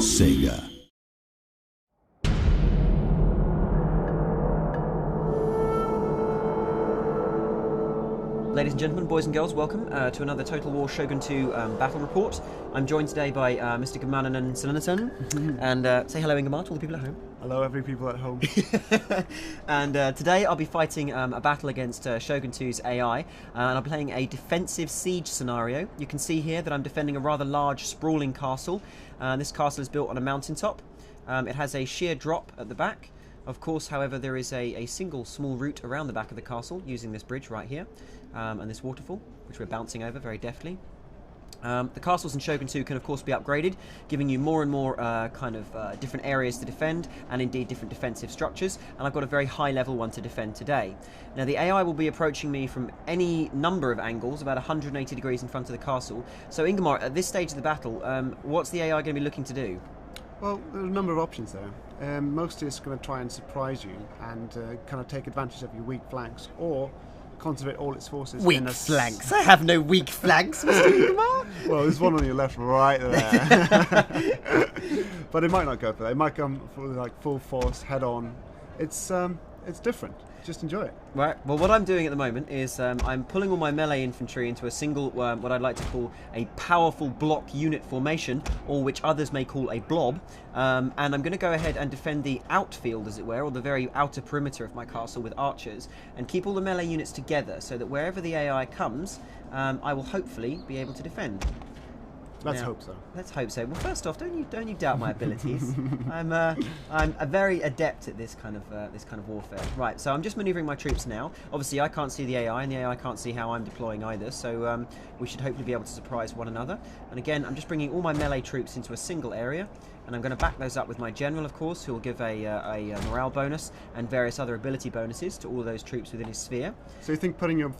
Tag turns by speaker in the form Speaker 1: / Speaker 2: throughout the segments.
Speaker 1: Sega.
Speaker 2: Ladies and gentlemen, boys and girls, welcome to another Total War Shogun 2 battle report. I'm joined today by Mr. Gamanan Sananasan, and say hello, Ingemar, to all the people at home.
Speaker 3: Hello, every people at home.
Speaker 2: And today I'll be fighting a battle against Shogun 2's AI, and I'm playing a defensive siege scenario. You can see here that I'm defending a rather large, sprawling castle. This castle is built on a mountaintop. It has a sheer drop at the back. Of course, however, there is a single small route around the back of the castle using this bridge right here and this waterfall, which we're bouncing over very deftly. The castles in Shogun 2 can of course be upgraded, giving you more and more different areas to defend, and indeed different defensive structures, and I've got a very high level one to defend today. Now the AI will be approaching me from any number of angles, about 180 degrees in front of the castle. So Ingemar, at this stage of the battle, what's the AI going to be looking to do?
Speaker 3: Well, there are a number of options there. Mostly it's going to try and surprise you and kind of take advantage of your weak flanks, or concentrate all its forces
Speaker 2: Weak
Speaker 3: in
Speaker 2: flanks? I have no weak flanks, Mr. Ingemar.
Speaker 3: Well, there's one on your left right there. But it might not go for that. It might come for like full force, head on. It's different. Just enjoy it.
Speaker 2: Right, well what I'm doing at the moment is I'm pulling all my melee infantry into a single, what I'd like to call a powerful block unit formation, or which others may call a blob, and I'm going to go ahead and defend the outfield, as it were, or the very outer perimeter of my castle with archers, and keep all the melee units together, so that wherever the AI comes, I will hopefully be able to defend.
Speaker 3: Let's hope so.
Speaker 2: Let's hope so. Well, first off, don't you doubt my abilities. I'm a very adept at this kind of warfare. Right, so I'm just manoeuvring my troops now. Obviously, I can't see the AI, and the AI can't see how I'm deploying either. So we should hopefully be able to surprise one another. And again, I'm just bringing all my melee troops into a single area, and I'm going to back those up with my general, of course, who will give a morale bonus and various other ability bonuses to all of those troops within his sphere.
Speaker 3: So you think putting your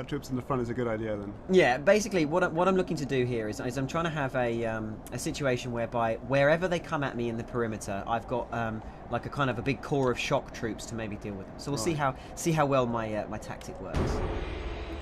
Speaker 3: troops in the front is a good idea then?
Speaker 2: Yeah, basically what I'm looking to do here is I'm trying to have a situation whereby wherever they come at me in the perimeter, I've got like a kind of a big core of shock troops to maybe deal with them. So we'll see how well my my tactic works.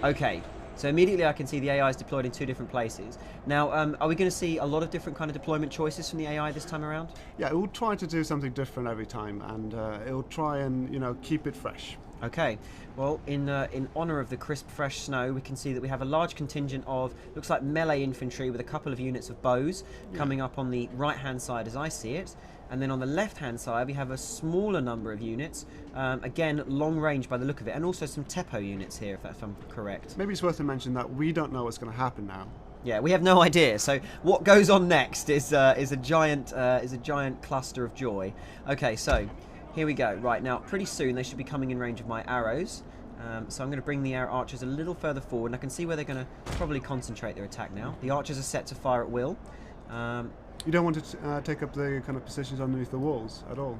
Speaker 2: Okay. So immediately I can see the AI is deployed in two different places. Now, are we going to see a lot of different kind of deployment choices from the AI this time around?
Speaker 3: Yeah, it will try to do something different every time, and it will try and, you know, keep it fresh.
Speaker 2: Okay, well, in honour of the crisp, fresh snow, we can see that we have a large contingent of, looks like melee infantry with a couple of units of bows coming up on the right-hand side as I see it. And then on the left-hand side, we have a smaller number of units, again, long range by the look of it, and also some Teppo units here, if I'm correct.
Speaker 3: Maybe it's worth to mention that we don't know what's going to happen now.
Speaker 2: Yeah, we have no idea. So what goes on next is a giant cluster of joy. Okay, so here we go. Right, now pretty soon they should be coming in range of my arrows. So I'm going to bring the archers a little further forward, and I can see where they're going to probably concentrate their attack now. The archers are set to fire at will.
Speaker 3: You don't want to take up the kind of positions underneath the walls at all?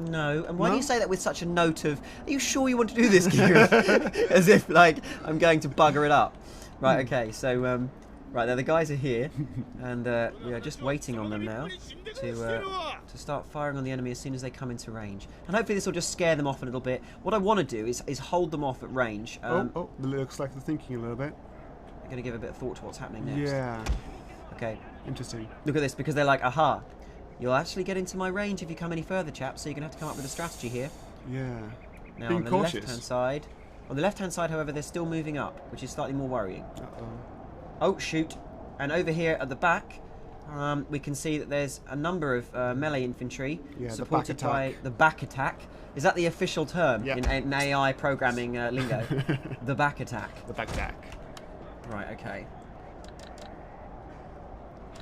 Speaker 2: No. And why do you say that with such a note of, are you sure you want to do this, Gareth? As if, like, I'm going to bugger it up. Right, okay, so, right, there the guys are here, and we are just waiting on them now to start firing on the enemy as soon as they come into range. And hopefully this will just scare them off a little bit. What I want to do is hold them off at range.
Speaker 3: It looks like they're thinking a little bit.
Speaker 2: I'm going to give a bit of thought to what's happening next.
Speaker 3: Yeah.
Speaker 2: Okay.
Speaker 3: Interesting.
Speaker 2: Look at this, because they're like, aha, you'll actually get into my range if you come any further, chaps, so you're going to have to come up with a strategy here.
Speaker 3: Yeah.
Speaker 2: Now,
Speaker 3: Being
Speaker 2: on the
Speaker 3: cautious.
Speaker 2: left-hand side... On the left-hand side, however, they're still moving up, which is slightly more worrying.
Speaker 3: Uh-oh.
Speaker 2: Oh, shoot. And over here at the back, we can see that there's a number of melee infantry supported by the back attack. Is that the official term in AI programming lingo? The back attack.
Speaker 3: The back attack.
Speaker 2: Right, okay.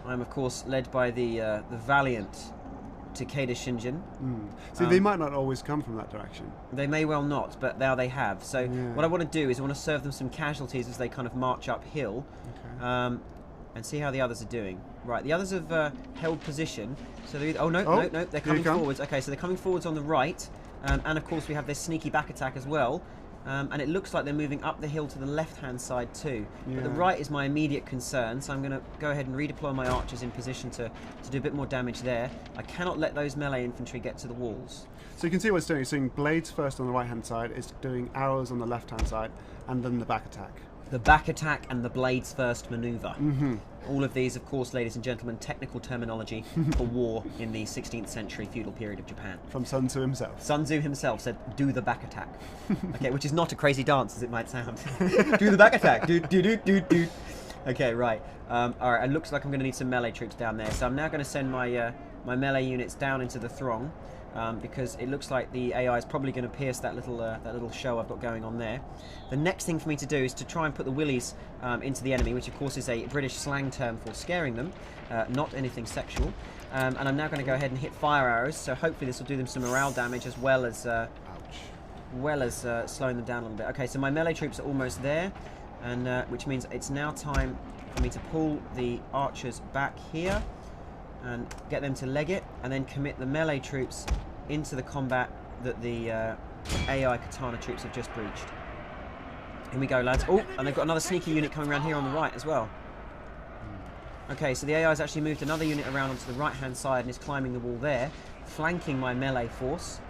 Speaker 2: I'm, of course, led by the valiant Takeda Shinjin.
Speaker 3: See, they might not always come from that direction.
Speaker 2: They may well not, but now they have. So what I want to do is I want to serve them some casualties as they kind of march uphill, and see how the others are doing. Right, the others have held position. So they're no, they're coming forwards. Okay, so they're coming forwards on the right, and of course we have this sneaky back attack as well. And it looks like they're moving up the hill to the left-hand side too. But the right is my immediate concern, so I'm going to go ahead and redeploy my archers in position to do a bit more damage there. I cannot let those melee infantry get to the walls.
Speaker 3: So you can see what it's doing. It's doing blades first on the right-hand side, it's doing arrows on the left-hand side, and then the back attack.
Speaker 2: The back attack and the blades first maneuver.
Speaker 3: Mm-hmm.
Speaker 2: All of these, of course, ladies and gentlemen, technical terminology for war in the 16th century feudal period of Japan.
Speaker 3: From Sun Tzu himself.
Speaker 2: Sun Tzu himself said, "Do the back attack." Okay, which is not a crazy dance as it might sound. Do the back attack. Do do do do do. Okay, right. All right. It looks like I'm going to need some melee troops down there, so I'm now going to send my my melee units down into the throng. Because it looks like the AI is probably going to pierce that little show I've got going on there. The next thing for me to do is to try and put the willies into the enemy, which of course is a British slang term for scaring them, not anything sexual. And I'm now going to go ahead and hit fire arrows, so hopefully this will do them some morale damage as well as slowing them down a little bit. Okay, so my melee troops are almost there, and which means it's now time for me to pull the archers back here and get them to leg it, and then commit the melee troops into the combat that the AI katana troops have just breached. Here we go, lads. Oh, and they've got another sneaky unit coming around here on the right as well. Okay, so the AI has actually moved another unit around onto the right-hand side and is climbing the wall there, flanking my melee force.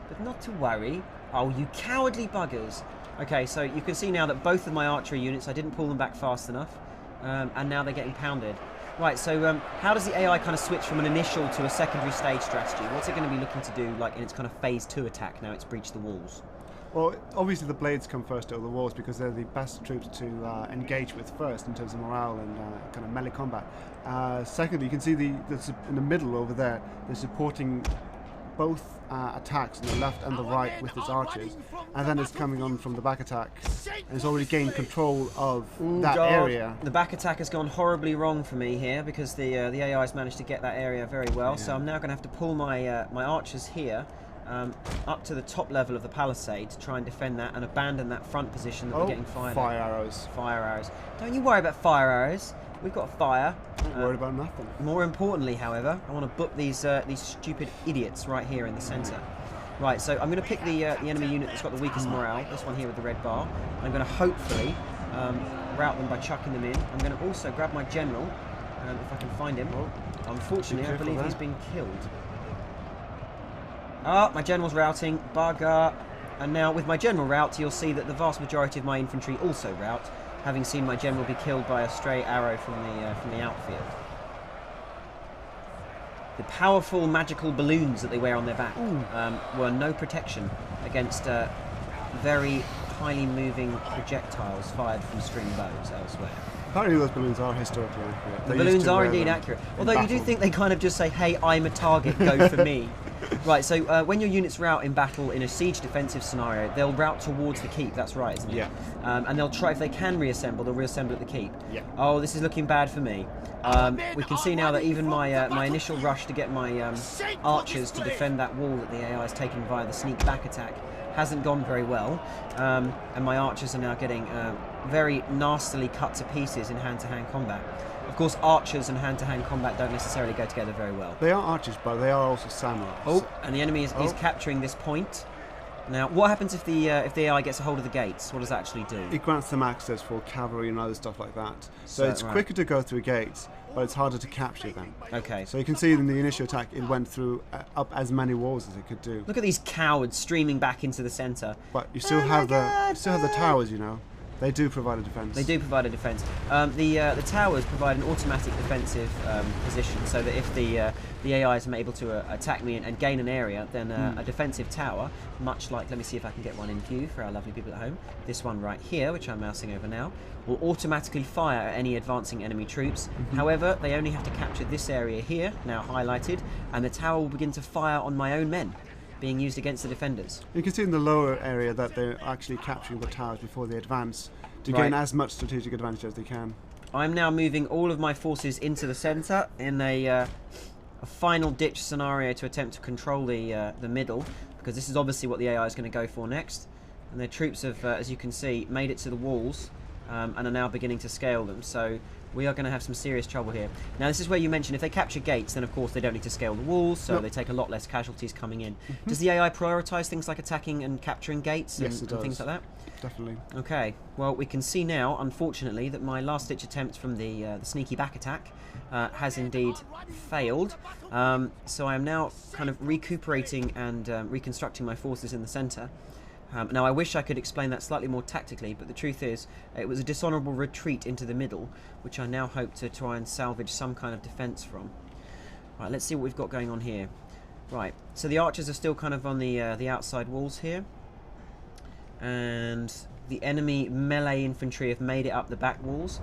Speaker 2: But not to worry. Oh, you cowardly buggers. Okay, so you can see now that both of my archery units, I didn't pull them back fast enough, and now they're getting pounded. Right, so how does the AI kind of switch from an initial to a secondary stage strategy? What's it going to be looking to do, like in its kind of phase 2 attack now it's breached the walls?
Speaker 3: Well, obviously the blades come first over the walls because they're the best troops to engage with first in terms of morale and kind of melee combat. Secondly, you can see in the middle over there, they're supporting both attacks on the left and the right with its archers, and then it's coming on from the back attack and it's already gained control of that area.
Speaker 2: The back attack has gone horribly wrong for me here because the AI has managed to get that area very well, so I'm now going to have to pull my my archers here up to the top level of the palisade to try and defend that and abandon that front position that we're getting fired
Speaker 3: fire
Speaker 2: at.
Speaker 3: arrows.
Speaker 2: Fire arrows. Don't you worry about fire arrows. We've got fire.
Speaker 3: Not worried about nothing. More
Speaker 2: importantly, however, I want to book these stupid idiots right here in the centre. Right, so I'm going to pick the enemy unit that's got the weakest morale, this one here with the red bar. I'm going to hopefully rout them by chucking them in. I'm going to also grab my general, if I can find him. Unfortunately, I believe he's been killed. Ah, my general's routing. Bugger. And now with my general rout, you'll see that the vast majority of my infantry also rout, having seen my general be killed by a stray arrow from the outfield. The powerful magical balloons that they wear on their back were no protection against very highly moving projectiles fired from string bows elsewhere.
Speaker 3: Apparently those balloons are historically accurate.
Speaker 2: The balloons are indeed accurate. Although you do think they kind of just say, hey, I'm a target, go for me. Right, so when your units rout in battle in a siege defensive scenario, they'll rout towards the keep, that's right, isn't it?
Speaker 3: Yeah.
Speaker 2: And they'll try, if they can reassemble, they'll reassemble at the keep.
Speaker 3: Yeah.
Speaker 2: Oh, this is looking bad for me. We can see now that even my my initial rush to get my archers to defend that wall that the AI has taken via the sneak back attack hasn't gone very well. And my archers are now getting very nastily cut to pieces in hand-to-hand combat. Of course, archers and hand-to-hand combat don't necessarily go together very well.
Speaker 3: They are archers, but they are also samurai.
Speaker 2: Oh, and the enemy is capturing this point. Now, what happens if the AI gets a hold of the gates? What does that actually do?
Speaker 3: It grants them access for cavalry and other stuff like that. So it's quicker to go through gates, but it's harder to capture them.
Speaker 2: Okay.
Speaker 3: So you can see in the initial attack, it went through up as many walls as it could do.
Speaker 2: Look at these cowards streaming back into the centre.
Speaker 3: But you still have the towers, you know. They do provide a defence.
Speaker 2: They do provide a defence. The towers provide an automatic defensive position, so that if the AI is able to attack me and gain an area, then a defensive tower, much like, let me see if I can get one in view for our lovely people at home, this one right here, which I'm mousing over now, will automatically fire at any advancing enemy troops. However, they only have to capture this area here, now highlighted, and the tower will begin to fire on my own men, being used against the defenders.
Speaker 3: You can see in the lower area that they're actually capturing the towers before they advance to gain as much strategic advantage as they can.
Speaker 2: I'm now moving all of my forces into the centre in a final ditch scenario to attempt to control the middle, because this is obviously what the AI is going to go for next. And their troops have, as you can see, made it to the walls and are now beginning to scale them. So we are going to have some serious trouble here. Now, this is where you mentioned if they capture gates, then of course they don't need to scale the walls, so they take a lot less casualties coming in. Does the AI prioritise things like attacking and capturing gates and things like that?
Speaker 3: Definitely.
Speaker 2: Okay, well, we can see now, unfortunately, that my last-ditch attempt from the sneaky back attack has indeed failed. So I am now kind of recuperating and reconstructing my forces in the centre. Now, I wish I could explain that slightly more tactically, but the truth is, it was a dishonourable retreat into the middle, which I now hope to try and salvage some kind of defence from. Right, let's see what we've got going on here. Right, so the archers are still kind of on the outside walls here, and the enemy melee infantry have made it up the back walls.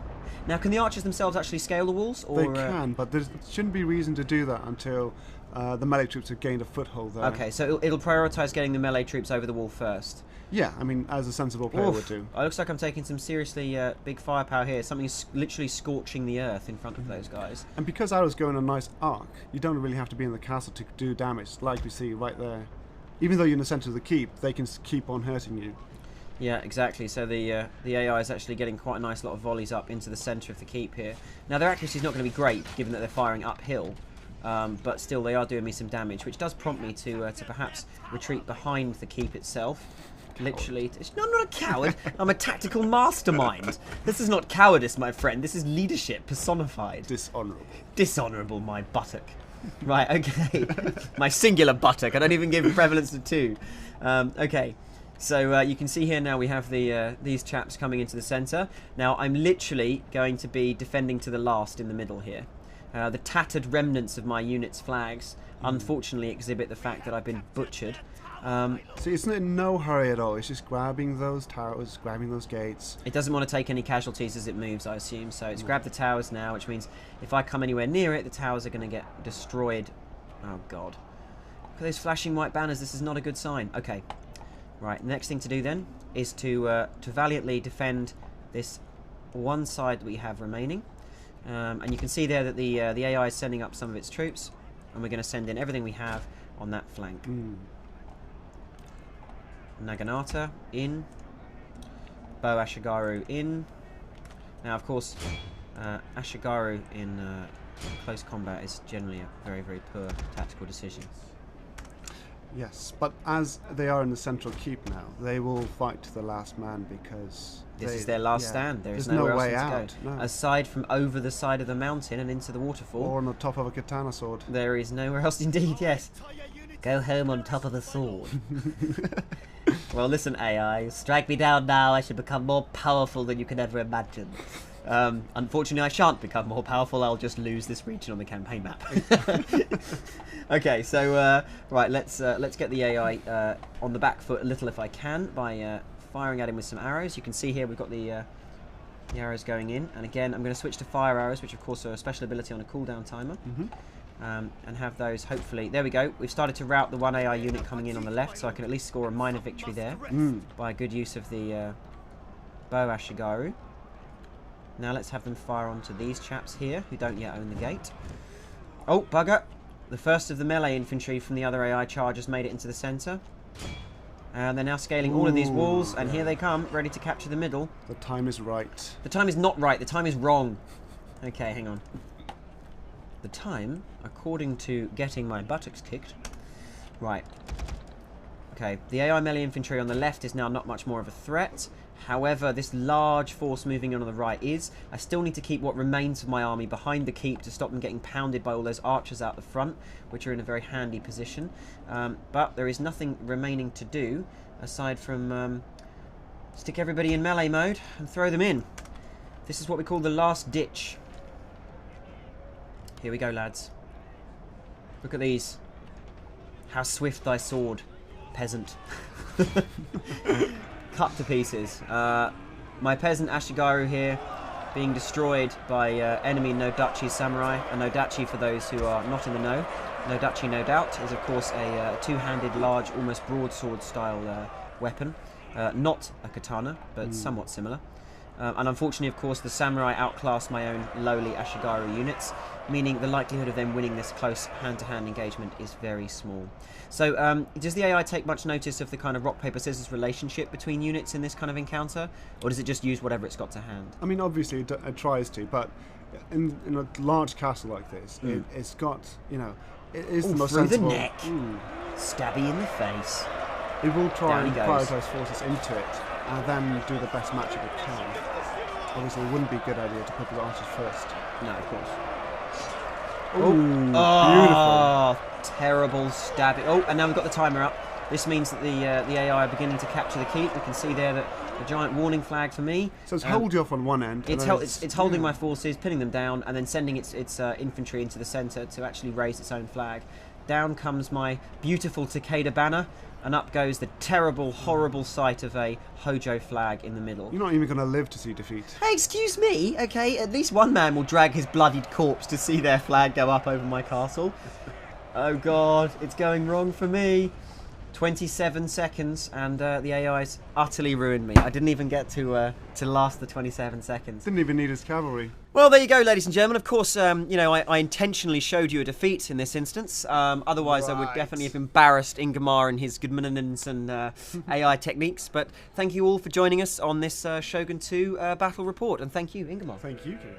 Speaker 2: Now, can the archers themselves actually scale the walls? Or,
Speaker 3: they can, but there shouldn't be reason to do that until the melee troops have gained a foothold there.
Speaker 2: Okay, so it'll prioritise getting the melee troops over the wall first.
Speaker 3: Yeah, I mean, as a sensible player would do.
Speaker 2: It looks like I'm taking some seriously big firepower here. Something's literally scorching the earth in front of those guys.
Speaker 3: And because arrows go in a nice arc, you don't really have to be in the castle to do damage, like we see right there. Even though you're in the centre of the keep, they can keep on hurting you.
Speaker 2: Yeah, exactly. So the AI is actually getting quite a nice lot of volleys up into the centre of the keep here. Now, their accuracy is not going to be great, given that they're firing uphill. But still, they are doing me some damage, which does prompt me to perhaps retreat behind the keep itself. Literally, no, I'm not a coward. I'm a tactical mastermind. This is not cowardice, my friend. This is leadership personified.
Speaker 3: Dishonourable.
Speaker 2: Dishonourable, my buttock. Right, okay. My singular buttock. I don't even give prevalence to two. Okay. So you can see here now we have these chaps coming into the centre. Now I'm literally going to be defending to the last in the middle here. The tattered remnants of my unit's flags unfortunately exhibit the fact that I've been butchered.
Speaker 3: See, it's in no hurry at all. It's just grabbing those towers, grabbing those gates.
Speaker 2: It doesn't want to take any casualties as it moves, I assume. So it's grabbed the towers now, which means if I come anywhere near it, the towers are going to get destroyed. Oh, God. Look at those flashing white banners. This is not a good sign. Okay. Right, the next thing to do then is to valiantly defend this one side that we have remaining. And you can see there that the AI is sending up some of its troops, and we're going to send in everything we have on that flank. Naginata in, Bo Ashigaru in. Now, of course, Ashigaru in close combat is generally a very, very poor tactical decision.
Speaker 3: Yes, but as they are in the central keep now, they will fight to the last man because
Speaker 2: this is their last stand. There's
Speaker 3: no
Speaker 2: nowhere
Speaker 3: way
Speaker 2: else
Speaker 3: out.
Speaker 2: to go.
Speaker 3: No.
Speaker 2: Aside from over the side of the mountain and into the waterfall.
Speaker 3: Or on the top of a katana sword.
Speaker 2: There is nowhere else indeed, yes. Go home on top of the sword. Well, listen, AI, strike me down now. I should become more powerful than you can ever imagine. Unfortunately, I shan't become more powerful. I'll just lose this region on the campaign map. Okay, so right, let's get the AI on the back foot a little if I can by firing at him with some arrows. You can see here we've got the arrows going in, and again I'm going to switch to fire arrows, which of course are a special ability on a cooldown timer. And have those, hopefully, there we go, we've started to rout the one AI unit coming in on the left, so I can at least score a minor victory there by a good use of the Bo Ashigaru. Now let's have them fire onto these chaps here, who don't yet own the gate. Oh, bugger! The first of the melee infantry from the other AI charge has made it into the centre. And they're now scaling all of these walls, and here they come, ready to capture the middle.
Speaker 3: The time is right.
Speaker 2: The time is not right, the time is wrong. Okay, hang on. The time, according to getting my buttocks kicked. Right. Okay, the AI melee infantry on the left is now not much more of a threat. However, this large force moving in on the right is. I still need to keep what remains of my army behind the keep to stop them getting pounded by all those archers out the front, which are in a very handy position. But there is nothing remaining to do aside from stick everybody in melee mode and throw them in. This is what we call the last ditch. Here we go, lads. Look at these. How swift thy sword, peasant. Cut to pieces. My peasant Ashigaru here being destroyed by enemy Nodachi samurai. A Nodachi, for those who are not in the know, Nodachi, no doubt, is of course a two-handed, large, almost broadsword style weapon. Not a katana, but somewhat similar. And unfortunately, of course, the samurai outclass my own lowly Ashigaru units, meaning the likelihood of them winning this close hand-to-hand engagement is very small. So, does the AI take much notice of the kind of rock, paper, scissors relationship between units in this kind of encounter? Or does it just use whatever it's got to hand?
Speaker 3: I mean, obviously it tries to, but in a large castle like this, it's got, you know, it is the most sensible.
Speaker 2: Through the neck. Stabby in the face.
Speaker 3: It will try and prioritise forces into it, and then do the best matchup it can. Obviously, it wouldn't be a good idea to put the archers first.
Speaker 2: No, of course.
Speaker 3: Ooh, beautiful.
Speaker 2: Terrible stabbing. Oh, and now we've got the timer up. This means that the AI are beginning to capture the keep. We can see there that the giant warning flag for me.
Speaker 3: So it's hold you off on one end.
Speaker 2: It's holding my forces, pinning them down, and then sending its infantry into the centre to actually raise its own flag. Down comes my beautiful Takeda banner, and up goes the terrible, horrible sight of a Hojo flag in the middle.
Speaker 3: You're not even going to live to see defeat.
Speaker 2: Hey, excuse me, okay? At least one man will drag his bloodied corpse to see their flag go up over my castle. Oh God, it's going wrong for me. 27 seconds, and the AI's utterly ruined me. I didn't even get to last the 27 seconds.
Speaker 3: Didn't even need his cavalry.
Speaker 2: Well, there you go, ladies and gentlemen. Of course, you know, I intentionally showed you a defeat in this instance. Otherwise, I would definitely have embarrassed Ingmar and his Gudmundsson and AI techniques. But thank you all for joining us on this Shogun 2 battle report, and thank you, Ingmar.
Speaker 3: Thank you, King.